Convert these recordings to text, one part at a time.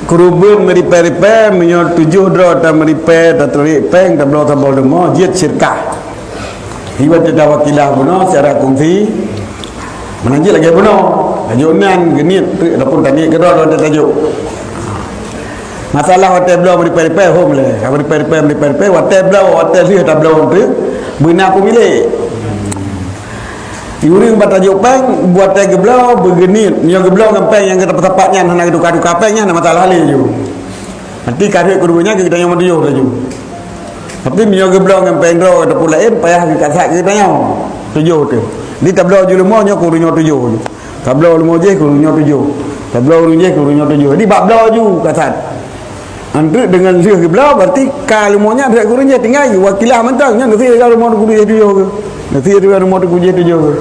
Kurubun meripe-ripe menyo 7 dro ta meripe ta terik peng ta blo ta bol demo jit syirkah. Hibat ta wakilah buno secara kongsi. Menanjit lagi buno. Tajunan genit ataupun tani kedua ada tajuk. Masalah hotel blo meripe-ripe home le. Meripe-ripe hotel blo hotel sih ta blo tu. Bina aku milik. Yuring batajuk peng buat teh geblau bergenit nyo geblau ngempeng yang tempat-tempatnya nak duka-duka pengnya nak masalah le ju. Nanti kadek kudunya kita yang metujuh laju. Tapi nyo geblau ngempeng ro ada pula payah ke kasak kita nyo. Tujuh tu. Di tablau ju lemo nyo kudunya tujuh. Tablau lemo je kudunya tujuh. Tablau lemo je kudunya tujuh. Di bab blau ju kasat. Nanti dengan sih geblau berarti kalmonya ada kudunya tinggal wakilah mentangnya nanti kalau mau kudunya tujuh ke. Nanti ada rumah tu kunci tujuh.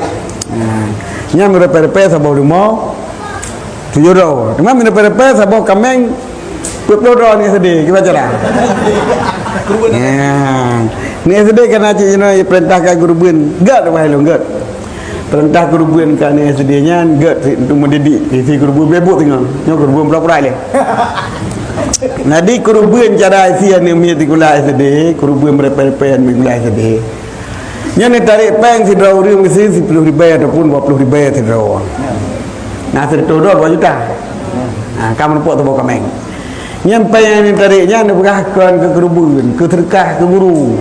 Nya meripe-ripe sabau rumah tujuh ro. Dengan meripe-ripe sabau kameng 20 ro ni sedih. Kita cara. Ni sedih kerana cina perintahkan guru bun. Gad wahai lu gad. Perintah guru bun kan ni sedihnya gad untuk mendidik. Isi guru bun bebuk tengah. Nyo guru bun pura-pura le. Nadi guru bun cara isi ni mesti gula sedih. Guru bun meripe-ripe ni gula sedih. Yang tarik peng si draw ring mesti 10 ribu ataupun 20 ribu si draw. Nah sedih 2 juta. Kamu nampak tu bawa kameng. Yang peng yang tariknya nak berahkan ke kerubun, ke terkah ke guru.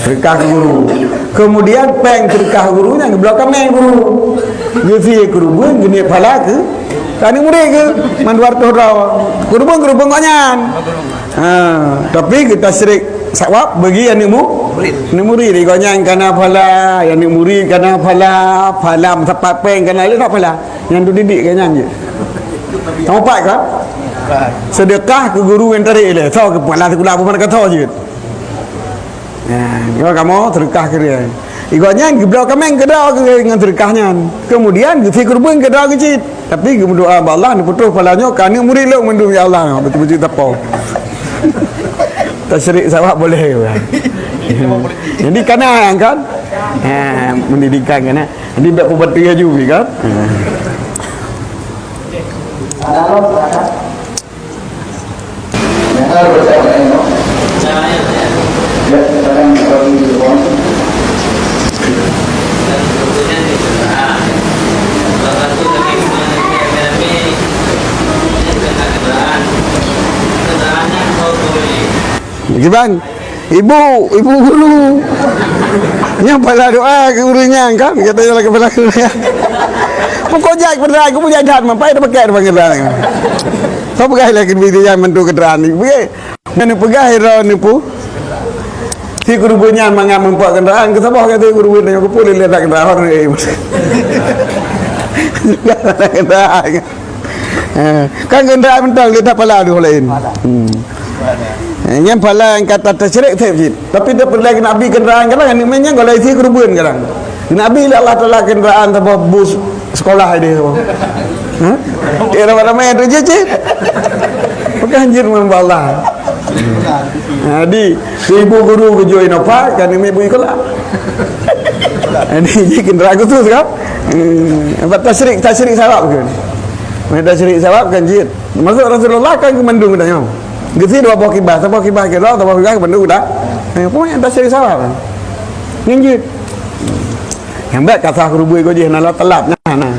Terkah ke guru. Kemudian peng terkah guru yang belah kameng guru. Jadi kerubun gini pala ke? Tani murid ke? Manduar tu draw. Kerubun konyan. Tapi kita serik sawab bagi yang ni murid ni kau yang kana pala, yang ni murid kana pala, pala tempat peng kana le tak pala. Yang tu didik kan yang je. Tahu pak kan? Sedekah ke guru yang tarik le. Tahu ke pala sekolah apa mana kata je. Kalau kamu sedekah ke dia. Iganya geblau kameng kedau ke dengan sedekahnya. Kemudian fikir pun kedau kecil. Tapi berdoa Allah ni putus palanya kan ni murid lo mendu ya Allah. Betul-betul tapau. Tasyrik sawab boleh. Jadi kena kan? Mendidikan kan? Jadi buat pembantu juga kan? Bang, ibu guru yang pala doa ke gurunya kan katanya lagi pala doa pokoknya beneran aku punya dan mampai dah pakai dah panggil dah kau pegai lagi video yang mentu keteran ni pegai mana pegai ro ni pu si guru punya mangam mempak kendaraan ke sabah kata guru punya aku boleh lihat kendaraan ni kan kendaraan mentang lihat pala dia lain yang pala yang kata tercerik tepjit tapi dia perlu Nabi kenderaan kadang ni memang kalau isi kerubun kadang Nabi Allah Taala kenderaan tanpa bus sekolah dia dia ramai-ramai tu je bukan anjir memang Allah di ibu guru ke join apa kan ini ibu sekolah ini kenderaan khusus kan tasyirik sawab kan tasyirik sawab kan jid maksud Rasulullah kan kemandung katanya gitu dua bawa kibah, bawa kibah ke laut, bawa kibah ke bandung dah. Pokoknya dah cari sawah. Nginjit. Yang baik kata guru buih kau je nak telap nah.